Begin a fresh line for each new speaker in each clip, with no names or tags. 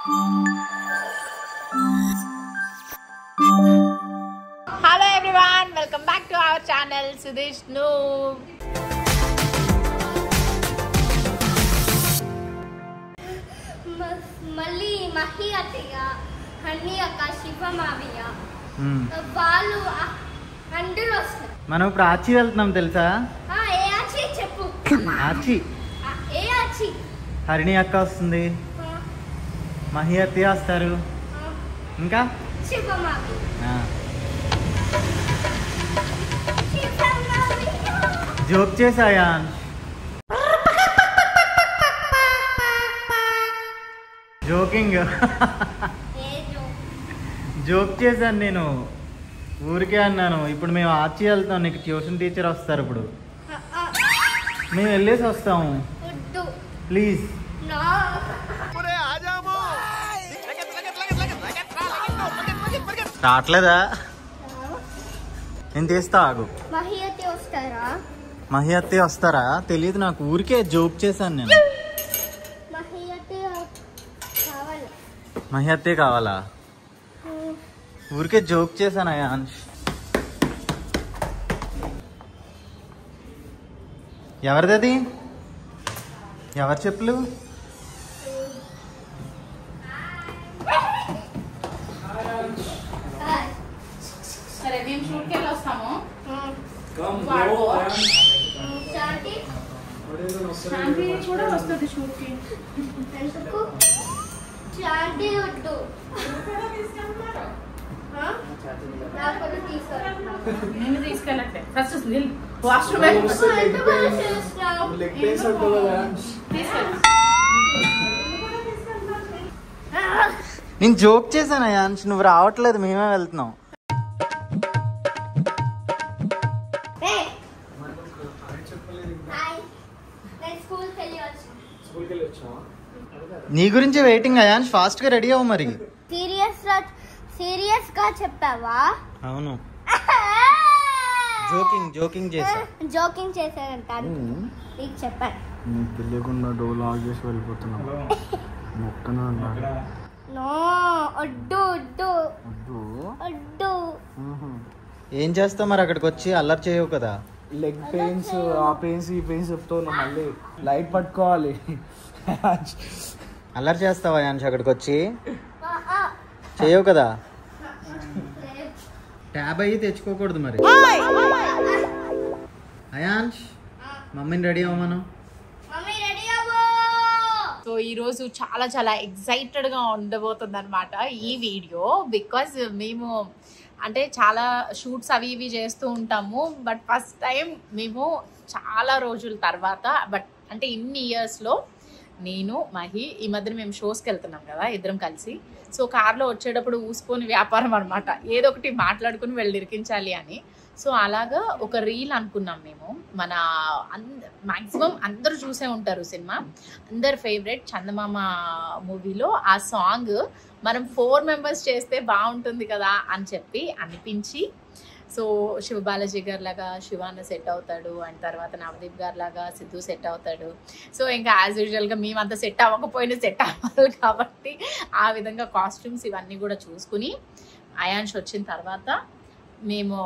Hello everyone, welcome back to our channel Sudesh Noob.
మళ్ళీ మహి అత్తయ్య honey అక్క శివ మావయ్య వాళ్ళు అందరూ వస్తారు.
మనం ఇప్పుడు ఆచి వెళ్తున్నాం తెలుసా?
ఏ ఆచి చెప్పు.
ఆచి
ఏ ఆచి?
హరిణి అక్క వస్తుంది, మహి అత్తయ్య వస్తారు, ఇంకా
శివ మావయ్య.
జోక్ చేసాయా? జోకింగ్ జోక్ చేశాను నేను, ఊరికే అన్నాను. ఇప్పుడు మేము ఆచి వెళ్తాం, నీకు ట్యూషన్ టీచర్ వస్తారు. ఇప్పుడు మేము వెళ్ళేసి వస్తాము, ప్లీజ్. రావట్లేదా? నేను తీస్తా, ఆగు. మహి అత్తయ్య వస్తారా? తెలియదు నాకు, ఊరికే జోక్ చేశాను నేను. మహి అత్తయ్య కావాలా? ఊరికే జోక్ చేశాను అయాన్ష్. ఎవరిది? ఎవరి చెప్పులు?
సరే మేము షూట్కి వెళ్ళి వస్తాము. కూడా వస్తుంది షూట్కి. నేను తీసుకెళ్ళట్లే. ఫస్ట్
నేను జోక్ చేశాను అయాన్ష్, నువ్వు రావట్లేదు, మేమే వెళ్తున్నాం. నీ గురించి వెయిటింగ్ అయాన్ష్, ఫాస్ట్ గా రెడీ అవ్వు. మరి
సీరియస్ గా చెప్పావా?
అవును, జోకింగ్
చేశానంట. నీకు చెప్పాను.
తెలియకుండా డోర్ లాక్ చేసి వెళ్ళిపోతున్నాం.
ఏం చేస్తావు మరి అక్కడికి వచ్చి? అల్లరి చేయవు కదా?
లెగ్ పెయిన్స్, ఆ పెయిన్స్, ఈ పెయిన్స్ చెప్తావు. మళ్ళీ లైట్ పట్టుకోవాలి.
అల్లరి చేస్తావా అయాన్ష్ అక్కడికి వచ్చి? చేయవు కదా? ట్యాబ్ అయ్యి తెచ్చుకోకూడదు మరి. అయాన్ష్, మమ్మీని రెడీ అవ్వమను.
సో ఈరోజు చాలా చాలా ఎక్సైటెడ్గా ఉండబోతుంది అనమాట ఈ వీడియో. బికాజ్ మేము అంటే చాలా షూట్స్ అవి ఇవి చేస్తూ ఉంటాము. బట్ ఫస్ట్ టైం మేము చాలా రోజుల తర్వాత, బట్ అంటే ఇన్ని ఇయర్స్లో నేను మహి ఈ మధ్యన మేము షోస్కి వెళ్తున్నాం కదా ఇద్దరం కలిసి. సో కార్లో వచ్చేటప్పుడు ఊసుకొని వ్యాపారం అనమాట, ఏదో ఒకటి మాట్లాడుకుని వెళ్ళి ఇరికించాలి అని. సో అలాగా ఒక రీల్ అనుకున్నాం మేము. మన మ్యాక్సిమం అందరూ చూసే ఉంటారు సినిమా, అందరు ఫేవరెట్ చందమామ మూవీలో ఆ సాంగ్ మనం 4 మెంబర్స్ చేస్తే బాగుంటుంది కదా అని చెప్పి అనిపించి, సో శివ బాలాజీ గారి లాగా శివాన్న సెట్ అవుతాడు, అండ్ తర్వాత నవదీప్ గారి లాగా సిద్ధు సెట్ అవుతాడు. సో ఇంకా యాజ్ యూజువల్గా మేమంతా సెట్ అవ్వకపోయినా సెట్ అవ్వాలి కాబట్టి ఆ విధంగా కాస్ట్యూమ్స్ ఇవన్నీ కూడా చూసుకుని అయాన్ష్ వచ్చిన తర్వాత మేము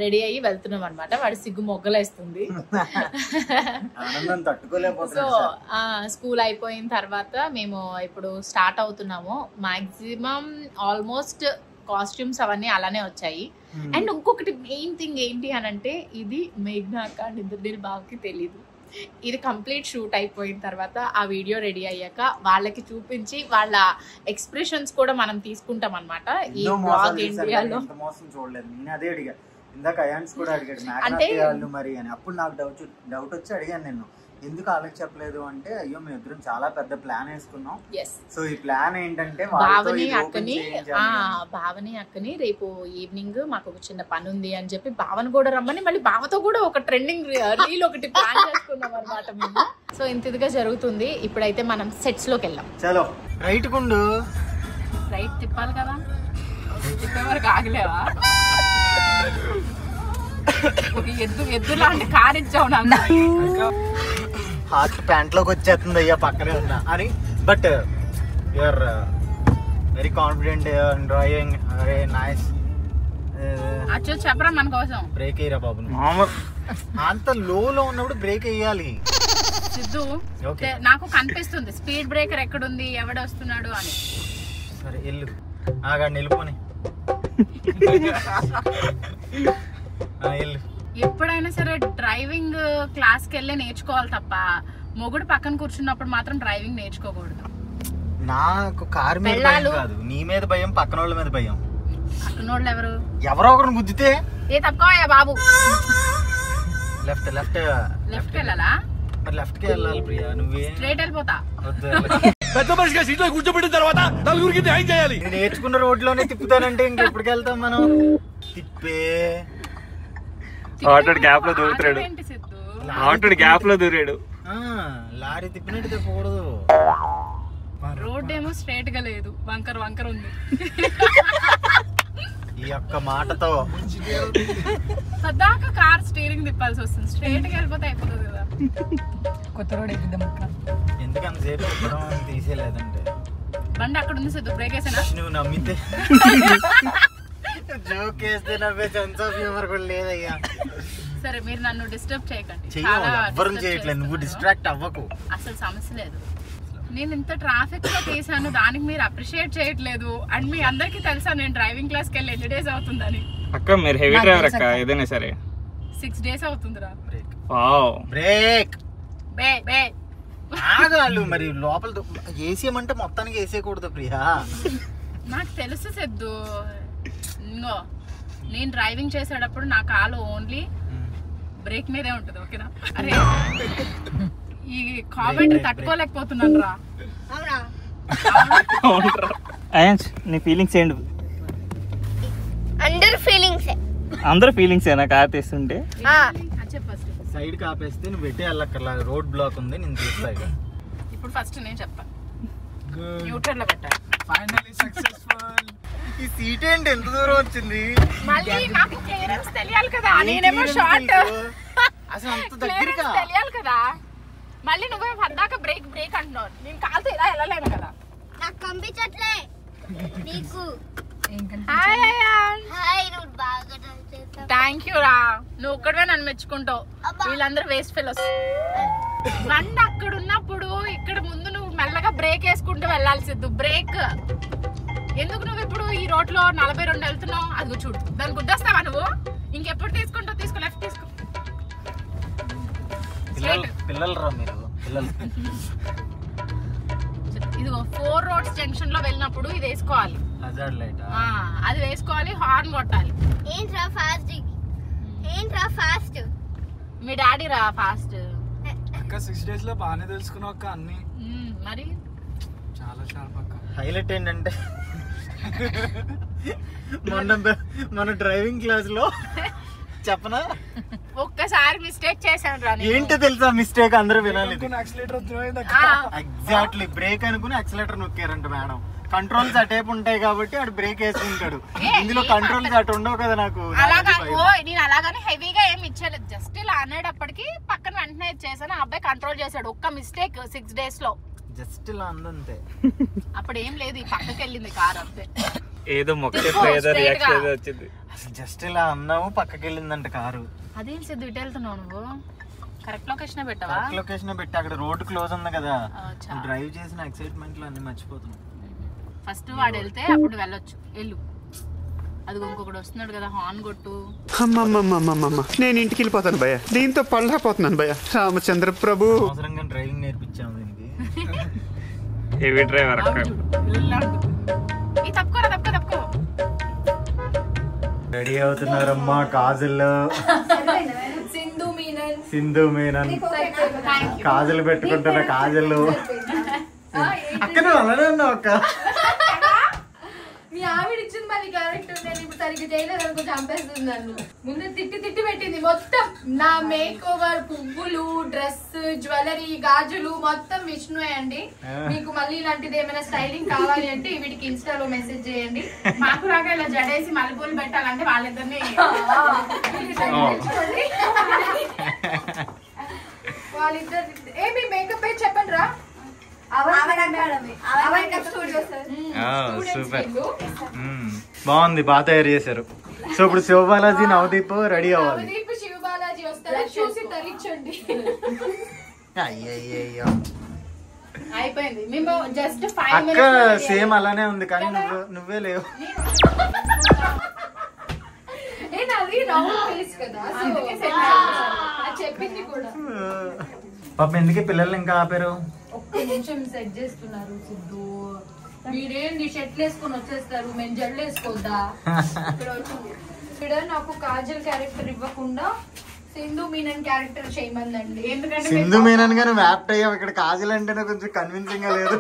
రెడీ అయ్యి వెళ్తున్నాం అనమాట. వాడి సిగ్గు మొగ్గలేస్తుంది. సో స్కూల్ అయిపోయిన తర్వాత మేము ఇప్పుడు స్టార్ట్ అవుతున్నాము. మాక్సిమం ఆల్మోస్ట్ కాస్ట్యూమ్స్ అవన్నీ అలానే వచ్చాయి. అండ్ ఇంకొకటి మెయిన్ థింగ్ ఏంటి అని అంటే, ఇది మేఘ్నా అక్క నిద్రనీల్ బావకి తెలీదు. ఇది కంప్లీట్ షూట్ అయిపోయిన తర్వాత ఆ వీడియో రెడీ అయ్యాక వాళ్ళకి చూపించి వాళ్ళ ఎక్స్ప్రెషన్స్ కూడా మనం తీసుకుంటాం అనమాట. ఈ బ్లాగ్ ఇండియాలో
అంటే మరి అని అప్పుడు నాకు డౌట్ వచ్చి అడిగాను నేను, ఎందుకు వాళ్ళకి చెప్పలేదు అంటే, అయ్యో మేము ఇద్దరం చాలా పెద్ద ప్లాన్ వేసుకున్నాం. సో ఈ ప్లాన్ ఏంటంటే
భావని అక్కని రేపు ఈవినింగ్ మాకు ఒక చిన్న పని ఉంది అని చెప్పి భావన కూడా రమ్మని, మళ్ళీ భావతో కూడా ఒక ట్రెండింగ్ రీల్ ఒకటి ప్లాన్ చేసుకున్నాం అనమాట మేము. సో ఇంత ఇదిగా జరుగుతుంది. ఇప్పుడైతే మనం సెట్స్ లోకి వెళ్ళాం.
చలో రైట్ గుండు,
రైట్ తిప్పాలి కదా, తిప్పే వరకు ఆగలేవా? ఎద్దు లాంటి కార్ ఇచ్చావు నాకు.
హాట్ ప్యాంట్ లోకి వచ్చేస్తుంది అయ్యా పక్కనే ఉన్నా అని. But your very confident driving. అరే నైస్.
అచ్చు చెప్పరా మన కోసం.
బ్రేక్ అయ్యరా బాబు. అంత లోలో ఉన్నప్పుడు బ్రేక్ వేయాలి
సిద్ధు. నాకు కనిపిస్తుంది స్పీడ్ బ్రేకర్ ఎక్కడుంది, ఎవడు వస్తున్నాడు అని.
సరే వెళ్ళు. ఆగాడు నిలుపుని. వెళ్ళు.
ఎప్పుడైనా సరే డ్రైవింగ్ క్లాస్కి వెళ్ళి నేర్చుకోవాలి తప్ప మొగుడు పక్కన కూర్చున్నప్పుడు మాత్రం డ్రైవింగ్ నేర్చుకోకూడదు.
నాకు కారు మీద భయం కాదు, నీ మీద భయం, పక్కన వాళ్ళ మీద భయం.
పక్కన వాళ్ళు ఎవరు?
ఎవరో ఒకరిని గుద్దితే
ఏ తప్పుకోయా బాబు.
లెఫ్ట్ లెఫ్ట్
లెఫ్ట్ వెళ్ళాలా?
మరి లెఫ్ట్ కి వెళ్ళాలి ప్రియా. నువ్వే
స్ట్రైట్ వెళ్ళిపోతా.
పెద్ద మనిషిగా సీట్లో కూర్చోబెట్టిన తర్వాత నలుగురికి న్యాయం చేయాలి.
నేను నేర్చుకున్న రోడ్లోనే తిప్పుతానంటే ఇంకెప్పటికి వెళ్తాం మనం. తిప్పే
ఆటోడు గ్యాప్ లో దూరుతాడు. ఆటోడు గ్యాప్ లో దూరాడు.
లారీ తిప్పినట్టు తిప్పకూడదు.
రోడ్ ఏమో స్ట్రైట్ గా లేదు, వంకర వంకర ఉంది.
ఈ యొక్క మాటతో
పద్దాక కార్ స్టీరింగ్ తిప్పాల్సి వస్తుంది. స్ట్రైట్ గా వెళ్ళిపోతే అయిపోతుంది కదా. కొత్త రోడ్ అయిపోద్దాం.
ఎందుకు అంతసేపు తిప్పడం తీసేయలేదంటే
బండి అక్కడ ఉంది సిద్ధు. బ్రేక్ వేసానా?
నువ్వు నమ్మితే జోక్ వేస్తే నవ్వే సెన్స్ ఆఫ్ హ్యూమర్ కూడా లేదయ్యా.
సరే మీరు నన్ను డిస్టర్బ్ చేయకండి.
ఎవ్వరం చేయట్లేదు, నువ్వు డిస్ట్రాక్ట్ అవ్వకు.
అసలు సమస్య లేదు. నేను ఇంత ట్రాఫిక్ లో తీసాను, దానికి మీరు అప్రిషియేట్ చేయట్లేదు. అండ్ మీ అందరికి తెలుసా నేను డ్రైవింగ్ క్లాస్కి వెళ్ళి ఎన్ని డేస్ అవుతుందని.
అక్క మీరు హెవీ డ్రైవర్ అక్క, ఏదైనా సరే.
6 days అవుతుందిరా.
బ్రేక్
బే బే
ఆగాళ్ళు. మరి లోపల ఏసేయమంటే మొత్తానికి వేసేయకూడదు ప్రియా.
నాకు తెలుసు సిద్ధు. ఇంకో నేను డ్రైవింగ్ చేసేటప్పుడు నా కాలు ఓన్లీ బ్రేక్ మీదే ఉంటుంది. ఓకేనా? అరే ఈ కామెంట్ తట్టుకోలేకపోతున్నాను రా.
నీ ఫీలింగ్స్ ఏంటి? అందరు ఫీలింగ్స్ ఏనా కార్ తీస్తుంటే?
సైడ్ కాపేస్తే నువ్వు పెట్టే వెళ్ళక్కర్లా, రోడ్ బ్లాక్ ఉంది, నేను తీస్తా.
ఇప్పుడు ఫస్ట్ నేను చెప్తాను. న్యూట్రల్ లో పెట్టాను.
Finally successful.
ఈ సీట్ ఏంటి ఎంత దూరం వచ్చింది?
మళ్ళీ నాకు క్లియరెన్స్ తెలియాలి కదా. నేనేమో షార్ట్,
అసలు అంత దగ్గరగా
తెలియాలి కదా. మళ్ళీ నువ్వే పద్దాక బ్రేక్ బ్రేక్ అంటున్నావు. నేను కాలుతో ఇలా వెళ్ళలేను కదా.
నాకు కనిపించట్లే నీకు.
థ్యాంక్ యూ రా. నువ్వు ఒక్కడే నన్ను మెచ్చుకుంటావు. వీళ్ళందరూ వేస్ట్ ఫెలోస్. బండి అక్కడ ఉన్నప్పుడు ఇక్కడ ముందు నువ్వు మెల్లగా బ్రేక్ వేసుకుంటూ వెళ్ళాల్సిద్దు. బ్రేక్ ఎందుకు నువ్వు ఇప్పుడు ఈ రోడ్ లో 42 వెళ్తున్నావు? అది చూడు, దాన్ని గుద్దేస్తావా నువ్వు? ఇంకెప్పుడు తీసుకుంటావు? తీసుకో, లెఫ్ట్ తీసుకో.
పిల్లలు రా మీరు, పిల్లలు.
ఇదిగో 4 roads జంక్షన్ లో వెళ్ళినప్పుడు ఇది వేసుకోవాలి.
హజార్డ్ లైట్
అది వేసుకోవాలి, హార్న్ కొట్టాలి.
ఏంట్రా ఫాస్ట్? ఏంట్రా ఫాస్ట్?
మీ డాడీ రా ఫాస్ట్.
అక్క 6 days లో బాగానే తెలుసుకున్నావు అక్క అన్ని.
మరి
చాలా షార్ప్ అక్క.
హైలైట్ ఏంటంటే మన డ్రైవింగ్ క్లాస్ లో చెప్పనా,
ఒక్కసారి మిస్టేక్ చేశాను రా.
ఏంటో తెలుసా మిస్టేక్? అందరూ వినాలి.
యాక్సిలేటర్
ఎగ్జాక్ట్లీ బ్రేక్ అనుకుని యాక్సిలేటర్ నొక్కారంట మేడం. కంట్రోల్స్ అటేపు ఉంటాయి కాబట్టి అటు బ్రేక్ వేసుకుంటాడు. ఇందులో కంట్రోల్స్ అటు ఉండవు కదా. నాకు
అలాగా నేను అలాగని హెవీగా ఏమి ఇచ్చలేదు. జస్ట్ ఇలా అనేటప్పటికి పక్కన వెంటనే చేశాను. ఆ అబ్బాయి కంట్రోల్ చేశాడు. ఒక్క మిస్టేక్ 6 days లో.
జస్ట్ ఇలా అందంతే.
అప్పుడు ఏం లేదు, ఈ పక్కకి వెళ్ళింది కార్ అంతే.
ఏదో మొక్క ఏదో రియాక్షన్ ఏదో వచ్చింది.
జస్ట్ ఇలా అన్నాము, పక్కకి వెళ్ళిందంట కారు.
అదేం సిద్ధు ఇటు వెళ్తున్నావు నువ్వు? కరెక్ట్ లొకేషన్ పెట్టావా?
లొకేషన్ పెట్టి అక్కడ రోడ్ క్లోజ్ ఉంది కదా. డ్రైవ్ చేసిన ఎక్సైట్మెంట్ లో అన్ని మర్చిపోతున్నాం.
ఫస్ట్ వాడు వెళ్తే అప్పుడు వెళ్ళొచ్చు. వెళ్ళు. అది ఇంకొకటి వస్తున్నాడు కదా, హార్న్ కొట్టు.
అమ్మమ్మమ్మమ్మమ్మ, నేను ఇంటికి వెళ్ళిపోతాను భయ్య. దీంతో పళ్ళపోతున్నాను భయ్య. రామచంద్ర ప్రభు
అవసరంగా డ్రైవింగ్ నేర్పించాము దీనికి.
హెవీ డ్రైవర్ అక్క.
ఈ తప్పుకోరా, తప్పుకో.
రెడీ అవుతున్నారమ్మా కాజుల్లో. సింధు మీనన్ కాజులు పెట్టుకుంటున్న కాజులు. అక్క నువ్వు అలానే ఉన్నావు అక్క.
మీ ఆవిడ ఇచ్చింది మరి క్యారెక్టర్. నేను ఇప్పుడు సరిగ్గా చేయలేదు అనుకో, చంపేస్తుంది నన్ను. ముందు తిట్టి పెట్టింది మొత్తం. నా మేక్ ఓవర్, పువ్వులు, డ్రెస్, జ్యువెలరీ, గాజులు మొత్తం విష్ణువే అండి. మీకు మళ్ళీ ఇలాంటిది ఏమైనా స్టైలింగ్ కావాలి అంటే వీడికి ఇన్స్టాలో మెసేజ్ చేయండి.
మాకు రాగా ఇలా జడేసి మల్లెపూలు పెట్టాలంటే వాళ్ళిద్దరిని
వాళ్ళిద్దరు. ఏమి మేకప్ చెప్పండి రా.
సూపర్, బాగుంది, బాగా తయారు చేశారు. సో ఇప్పుడు శివబాలాజీ నవదీప్ రెడీ అవ్వాలి.
శివబాలాజీ వస్తారు, చూసి తరించండి.
అయ్యయ్యో
అయిపోయింది. మేము జస్ట్
అక్క సేమ్ అలానే ఉంది కానీ నువ్వే లేవు.
చెప్పింది కూడా.
పాప ఎందుకు పిల్లల్ని ఇంకా ఆపారు?
ఒక్క నిమిషం సెట్ చేస్తున్నారు. సిద్ధు వీడేంది షర్ట్లు వేసుకొని వచ్చేస్తారు, మేము జల్లు వేసుకోద్దా? ఇక్కడ నాకు కాజల్ క్యారెక్టర్ ఇవ్వకుండా సింధు మీనన్ క్యారెక్టర్ చేయమందండి. ఎందుకంటే
సింధు మీనన్ గారు వ్యాప్ట్ అయ్యాం. ఇక్కడ కాజల్ అంటేనే కొంచెం కన్విన్సింగ్ గా లేదు.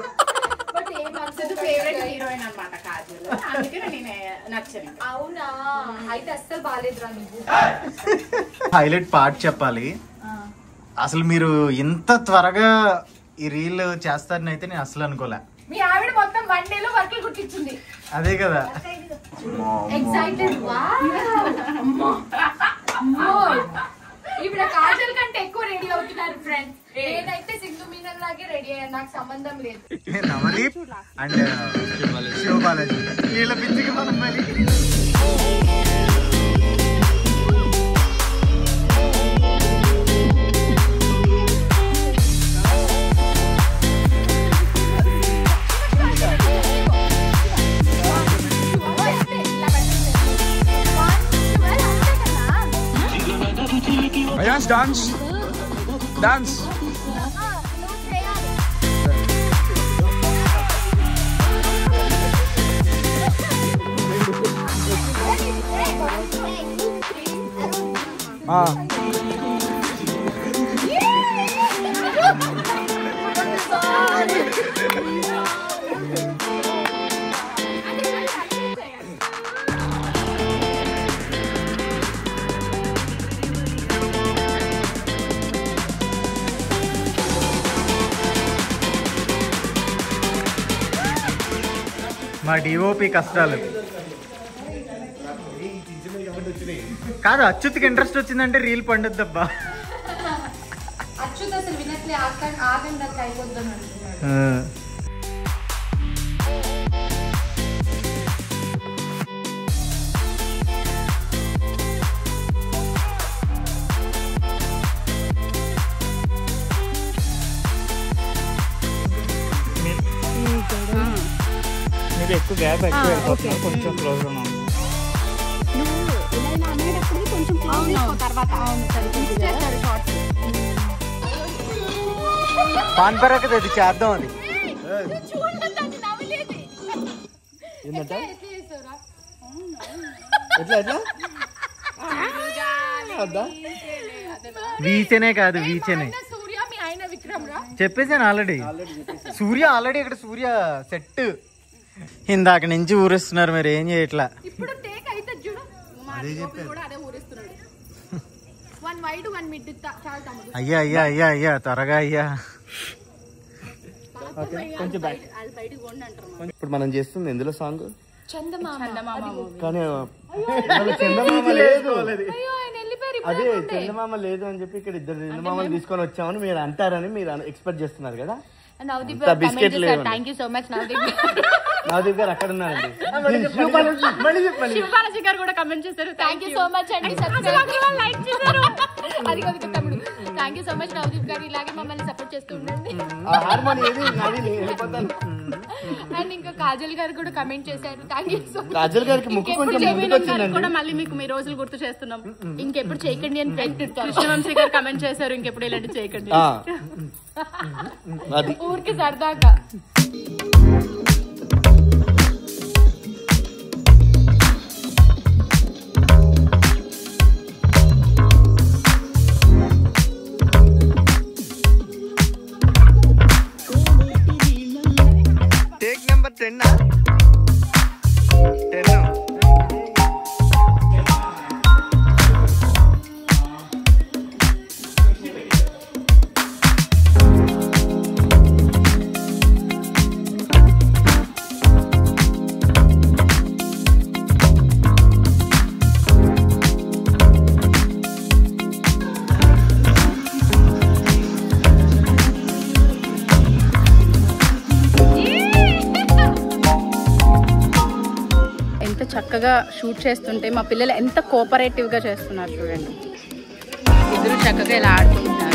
ఫేవరెట్ హీరోయిన్ అన్నమాట కాజల్, అందుకే నేను నచ్చను.
అవునా? అయితే అస్సలు బాగాలేదురా నువ్వు.
హైలైట్ పార్ట్ చెప్పాలి. అసలు మీరు ఇంత త్వరగా ఈ రీల్ చేస్తారని అయితే నేను అసలు అనుకోలే.
మీ ఆవిడ మొత్తం 1 డేలో వర్క్లు కుట్టించింది.
అదే కదా,
ఎక్సైటెడ్. ఇప్పుడు కాజల్ కంటే ఎక్కువ రెడీ అవుతున్నారు ఫ్రెండ్స్. నేనైతే సింధు మీనన్ లాగే రెడీ అయ్యాను, నాకు సంబంధం లేదు.
నవదీప్ అండ్ శివబాలాజీ వీళ్ళ పిచ్చికి మనం మరి.
డాన్స్ డాన్స్
మా డిఓపి కష్టాలు కాదు. అచ్యుత్కి ఇంట్రెస్ట్ వచ్చిందంటే రీల్ పండుద్దబ్బా.
అచ్యుత్ అసలు వినట్లే, ఆగండి అయిపోద్దాం అంటున్నాడు.
మీరు ఎక్కువ గ్యాప్ ఎక్కువ వెళ్ళిపోతున్నారు, కొంచెం క్లోజ్ ఉన్నాం. పాన్ పరాక అది చేద్దాం అది. వీచెనే కాదు, వీచెనే చెప్పేసాను ఆల్రెడీ. సూర్య ఆల్రెడీ ఇక్కడ సూర్య సెట్ ఇందాక నుంచి ఊరిస్తున్నారు, మీరు ఏం చేయట్లా. అయ్యా అయ్యా అయ్యా అయ్యా త్వరగా అయ్యా.
ఇప్పుడు మనం చేస్తుంది ఎందులో సాంగ్? కానీ అదే చందమామ లేదు అని చెప్పి ఇక్కడ 2 చందమామలు తీసుకొని వచ్చామని మీరు అంటారని మీరు ఎక్స్పెక్ట్ చేస్తున్నారు కదా. బిస్కెట్ లేదు. నవదీప్ గారు అక్కడ ఉన్నారండి.
శివబాలాజీ గారు కూడా కమెంట్ చేశారు. థ్యాంక్ యూ సో మచ్ అండి. లైక్ చేశారు. అది కాదు తమ్ముడు. Thank you so much Navdeep గారు, ఇలాగే మమ్మల్ని సపోర్ట్ చేస్తూ ఉండండి. అండ్ ఇంకా కాజల్ గారు కూడా కమెంట్ చేశారు. Thank you so much.
Kajal గారికి ముక్కు కొంచెం ముందుకు వచ్చిందండి.
కూడా మళ్ళీ మీకు మీ రోజులు గుర్తు చేస్తున్నాం. ఇంకెప్పుడు చేయకండి అని కృష్ణవంశీ గారు కమెంట్ చేశారు. ఇంకెప్పుడు ఇలాంటి చేయకండి, ఊరికి సరదాగా.
Take number 10.
చక్కగా షూట్ చేస్తుంటే మా పిల్లలు ఎంత కోఆపరేటివ్గా చేస్తున్నారు చూడండి. ఇద్దరు చక్కగా ఇలా ఆడుకుంటున్నారు.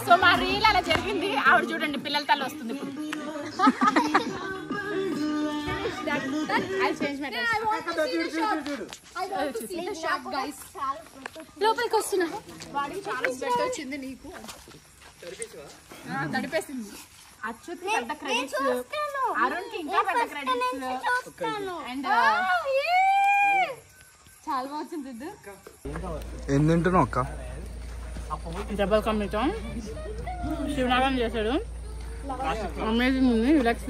సో మా రీల్ అలా జరిగింది. ఆవిడ చూడండి పిల్లల తల వస్తుంది ఇప్పుడు. లోపలికి వస్తున్నా. వాడికి చాలా స్వెట్ వచ్చింది, నీకు తడిపేసింది. అచ్యుత్ పెద్ద క్రెడిట్స్, అరుణ్ కి ఇంకా పెద్ద క్రెడిట్స్. అండ్ చాలా బాగా వచ్చింది.
ఏం తింటున్నావు అక్క?
డబల్ కమ్మితో శివనాగం చేశాడు. అమేజింగ్ ఉంది. రిలాక్స్.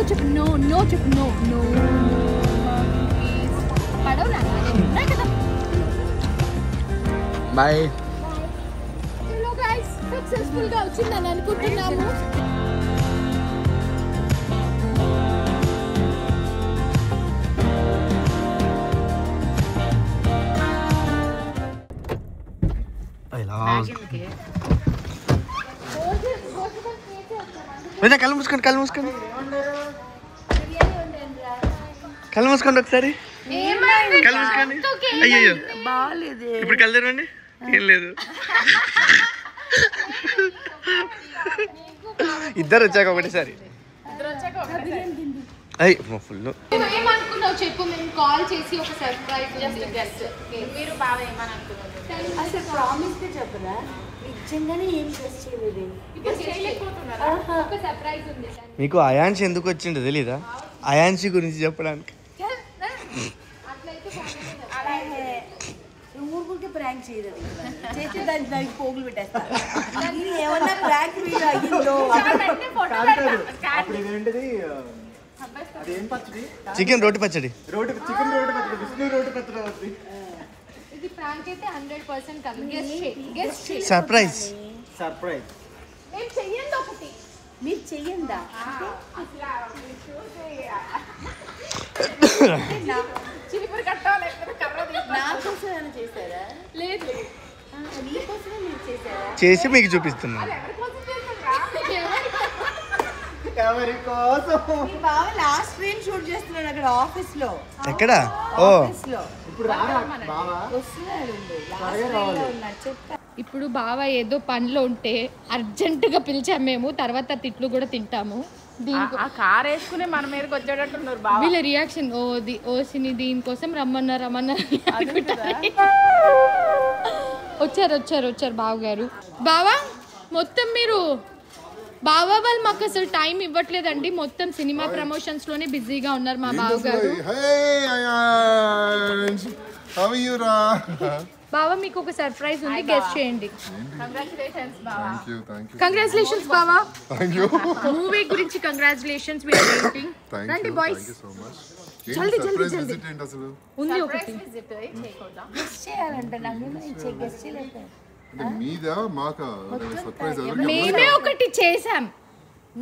చెప్పు నో నో, చెప్పు నో నో. పడవనా కదా.
బాయ్.
హలో గైస్, సక్సెస్ఫుల్ గా వచ్చిందని అనుకుంటున్నాము.
కళ్ళు మూసుకోండి, కళ్ళు మూసుకోండి, కళ్ళు మూసుకోండి ఒకసారి. కళ్ళు మూసుకోండి. అయ్యో బాగాలేదు. ఇప్పుడు కళ్ళు తెరవండి. ఏం లేదు. ఇద్దరు వచ్చాక ఒకటేసారి. అయ్యి ఫుల్.
ఏమనుకున్నావు చెప్పు. మేము కాల్ చేసి ఒక సర్ప్రైజ్ గెస్ట్. మీరు బాగా ఏమని అనుకున్నారు?
అసలు ప్రామిస్ గా చెప్పరా? నిజంగానే ఏం గెస్ట్ చేయలేదు.
ఒక సర్ప్రైజ్ ఉంది.
మీకు అయాన్షి ఎందుకు వచ్చిండో తెలీదా? అయాన్షి గురించి చెప్పడానికి.
ఊరుకుంటే ప్రాంక్ చేయదు. చేస్తే దానికి పోగులు పెట్టేస్తా. ఏమన్నా ప్రాంక్ వీడియో అయ్యిందో.
చికెన్ రోటి పచ్చడి.
చికెన్ రోటి పచ్చడి, విష్ణు రోటి పచ్చడి.
ఇది ప్రాంక్ అయితే 100% కాదు. Guest
surprise.
సర్ప్రైజ్.
మేము చెయ్యండి ఒకటి.
మీరు చెయ్యందా?
చిలిపరి కట్టాలి
నా కోసం ఏమైనా చేశారా?
లేదు.
నీకోసమే మీరు చేశారా?
చేసి మీకు చూపిస్తున్నాను.
ఎవరి కోసం?
మీ బావ లాస్ట్ ట్రైన్ షూట్ చేస్తున్నాడు అక్కడ ఆఫీస్ లో.
ఎక్కడ? ఓ
ఆఫీస్ లో
ఇప్పుడు రారా బావా?
వస్తున్నాడు. లాస్ట్ ట్రైన్ లో ఉన్నాడు. చెప్పా.
ఇప్పుడు బావ ఏదో పనిలో ఉంటే అర్జెంటుగా పిలిచాము మేము. తర్వాత తిట్లు కూడా తింటాము. కార్ వేసుకునే మన మీదకి వచ్చేటట్టున్నారు బావ. వీళ్ళ రియాక్షన్ ఓసిని దీనికోసం రమ్మన్నారు. వచ్చారు బావగారు. బావా మొత్తం మీరు బావా వాళ్ళు మాకు అసలు టైం ఇవ్వట్లేదండి. మొత్తం సినిమా ప్రమోషన్స్ లోనే బిజీగా ఉన్నారు మా బావగారు. బావా మీకు ఒక సర్ప్రైజ్ ఉంది, గెస్ట్ చేయండి. కంగ్రాచులేషన్స్ బావా. మూవీ గురించి కంగ్రాచులేషన్స్. రండి బాయ్స్, జల్దీ ఉంది ఒకటి మేమే ఒకటి చేసాం.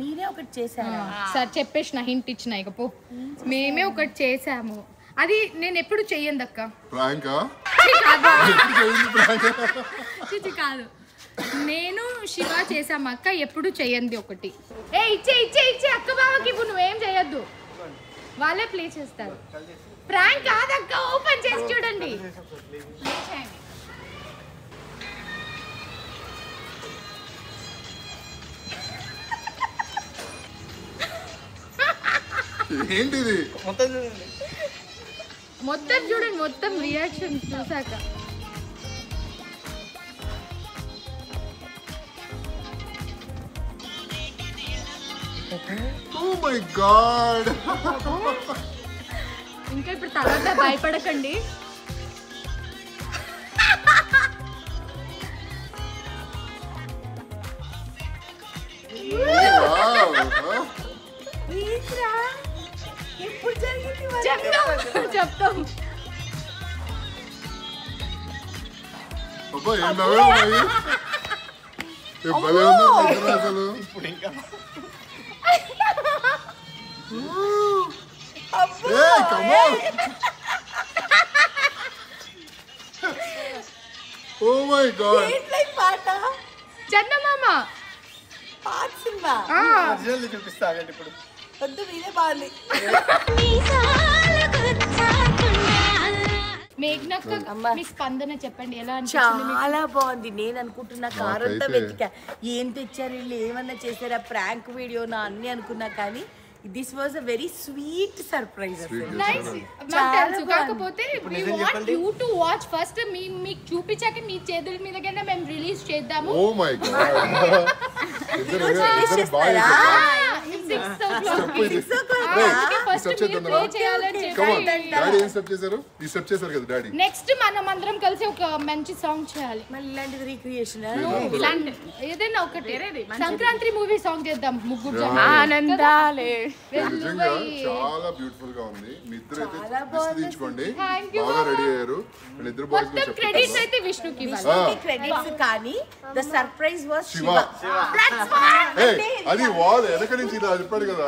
మీరే ఒకటి చేశారా?
సార్ చెప్పేసిన, హింట్ ఇచ్చిన. ఇకపో మేమే ఒకటి చేసాము. అది నేను ఎప్పుడు చెయ్యండి అక్క. కాదు, నేను శివ చేసాం అక్క, ఎప్పుడు చెయ్యండి ఒకటి. ఇచ్చే అక్క బావకి ఇప్పుడు నువ్వేం చేయొద్దు, వాళ్ళే ప్లే చేస్తారు. ప్రాంక్ కాదక్క, ఓపెన్ చేసి చూడండి.
ఏంటిది?
మొత్తం చూడండి, మొత్తం రియాక్షన్ చూసాక.
Oh my God.
ఇంకా ఇప్పుడు తర్వాత భయపడకండి.
ఎప్పుడు జరిగింది?
చెప్తాం.
Oh my God.
పాట
చందమామ
పాట సినిమా
చూపిస్తా ఇప్పుడు.
వద్దు, మీరే బాగుంది.
మేఘ్నక్క మీ స్పందన చెప్పండి, ఎలా అనిపించింది?
చాలా బాగుంది. నేను అనుకుంటున్నా కార్ అంతా వెతికా, ఏం తెచ్చారు వీళ్ళు, ఏమన్నా చేశారా, ప్రాంక్ వీడియోనా అన్ని అనుకున్నా, కానీ this was a very sweet surprise.
కాకపోతే we want you to watch first. మీకు చూపించాక మీ చేతుల మీదకైనా మేము రిలీజ్ చేద్దాము.
Oh my God.
నెక్స్ట్ మనం అందరం కలిసి ఒక మంచి సాంగ్ చేయాలి.
మళ్ళీ ఇలాంటిది రీక్రియేషన్
ఏదైనా ఒకటి సంక్రాంతి మూవీ సాంగ్ చేద్దాం. ముగ్గురు
ఆనందాలే.
చాలా బ్యూటిఫుల్ గా ఉంది. మీ ఇద్దరు అయితే తీసుకోండి, బాగా రెడీ అయ్యారు.
మొత్తం క్రెడిట్స్ అయితే విష్ణుకి
క్రెడిట్స్, కానీ ద సర్ప్రైజ్ వాస్
శివ. అది వాల్ వెనక నుంచి ఇలా చెప్పాడు కదా.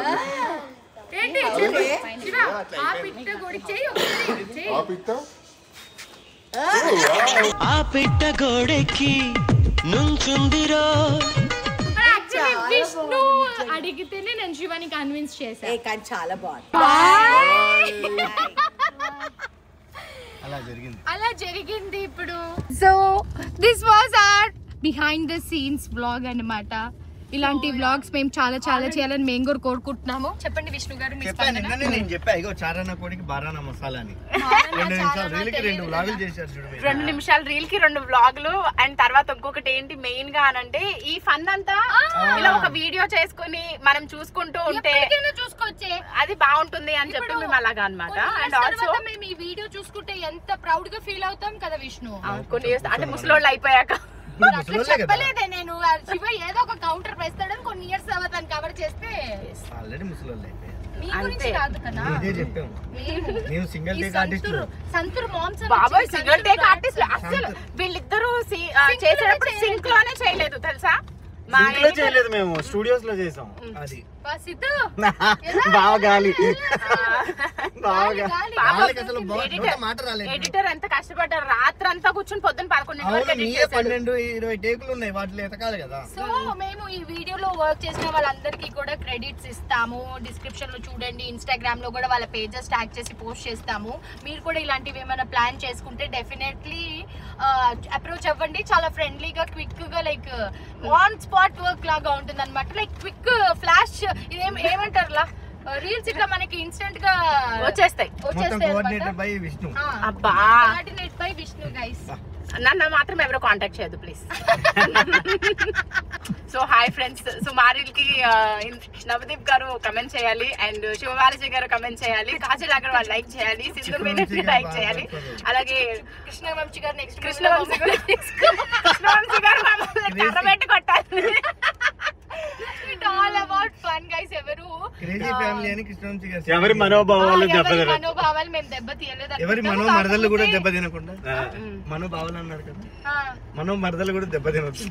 ఆ పిట్ట గోడెక్కి నుంచుందిరో.
విష్ణు అడిగితేనే నేను శివాని కన్విన్స్ చేశాను,
కానీ చాలా బాగుంది.
అలా జరిగింది. ఇప్పుడు so this was our behind the scenes vlog అన్నమాట. ఇలాంటి వ్లాగ్స్ మేము చాలా చేయాలని మేము కూడా కోరుకుంటున్నాము. చెప్పండి విష్ణు గారు.
నేను చెప్పా, ఇగో చారానా కోడికి బారానా మసాలా అని. 2 నిమిషాలు రీల్ కి 2 వ్లాగులు చేశారు చూడు.
2 నిమిషాలు రీల్ కి 2 వ్లాగులు. అండ్ తర్వాత ఇంకొకటి ఏంటి మెయిన్ గా అనంటే, ఈ ఫన్ అంతా ఇలా ఒక వీడియో చేసుకుని మనం చూసుకుంటూ ఉంటే
చూసుకోవచ్చే,
అది బాగుంటుంది అని చెప్పి మేము అలాగా అన్నమాట. అండ్ ఆల్సో
మేము ఈ వీడియో చూసుకుంటే ఎంత ప్రౌడ్ గా ఫీల్ అవుతాం కదా విష్ణు.
కొన్ని అంటే ముసలోళ్ళు అయిపోయాక
చెప్పలేదే నేను. శివ ఏదో ఒక కౌంటర్ వేస్తాడని కొన్ని ఇయర్స్ అవుతాను కవర్ చేస్తే
ఆల్రెడీ ముసలోళ్ళు అయిపోయారు.
మీ గురించి కాదు కదా,
ఇదే చెప్పాము. నేను single take artist.
Santoor moms
బాబాయ్ సింగిల్ టేక్ ఆర్టిస్ట్. అసలు వీళ్ళిద్దరూ చేసేటప్పుడు సింక్ లోనే చేయలేదు తెలుసా.
చేయలేదు, మేము స్టూడియోస్ లో చేసాం. అది
ఎడిటర్ ఎంత కష్టపడ్డారు, రాత్రంతా కూర్చొని పొద్దున్న
12-20 టేకులు ఉన్నాయి, వాటిలో ఎతకాలి కదా.
సో మేము ఈ వీడియోలో వర్క్ చేసిన వాళ్ళందరికీ కూడా క్రెడిట్స్ ఇస్తాము. డిస్క్రిప్షన్ లో చూడండి, ఇన్స్టాగ్రామ్ లో కూడా వాళ్ళ పేజెస్ ట్యాగ్ చేసి పోస్ట్ చేస్తాము. మీరు కూడా ఇలాంటివి ఏమైనా ప్లాన్ చేసుకుంటే డెఫినెట్లీ అప్రోచ్ అవ్వండి. చాలా ఫ్రెండ్లీగా, క్విక్ గా, లైక్ ఆన్ స్పాట్ వర్క్ లాగా ఉంటుంది అనమాట. లైక్ క్విక్ ఫ్లాష్, ఏమంటారు రీల్స్ ఇట్లా మనకి ఇన్స్టెంట్ గా
వచ్చేస్తాయి.
Coordinator by Vishnu.
అబ్బా
కోఆర్డినేట్ బై విష్ణు గైస్.
నన్ను మాత్రం ఎవరో కాంటాక్ట్ చేయదు please. So hi friends. So మా రీల్ కి నవదీప్ గారు కమెంట్ చేయాలి, అండ్ శివబాలాజీ గారు కమెంట్ చేయాలి, కాజల్ అగర్వాల్ లైక్ చేయాలి, సింధు మీనన్ లైక్ చేయాలి, అలాగే
కృష్ణవంశీ గారు నెక్స్ట్
కృష్ణవంశీ గారు మమ్మల్ని కర్రబెట్టి కొట్టాలి.
It all about fun guys.
ఎవరి మనోభావాలు
మనోభావాలు మేము దెబ్బ తీయలేదు.
ఎవరి మనోమరదలు కూడా దెబ్బ తినకుండా మనోభావాలు అన్నారు కదా, మనోమరదలు కూడా దెబ్బ తినొచ్చు.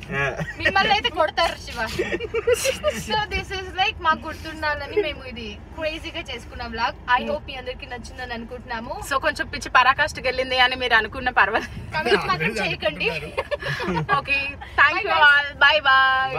మిమ్మల్ని అయితే కొడతారు Shiva. So this is like మాకు గుర్తుండాలని మేము ఇది క్రేజీగా చేసుకున్న వ్లాగ్. ఐ హోప్ మీ అందరికి నచ్చిందని అనుకుంటున్నాము.
సో కొంచెం పిచ్చి పరాకాష్ఠకి వెళ్ళింది అని మీరు అనుకున్న పర్వాలేదు,
కమెంట్ మాత్రం చేయకండి.
Okay, thank you all, bye bye.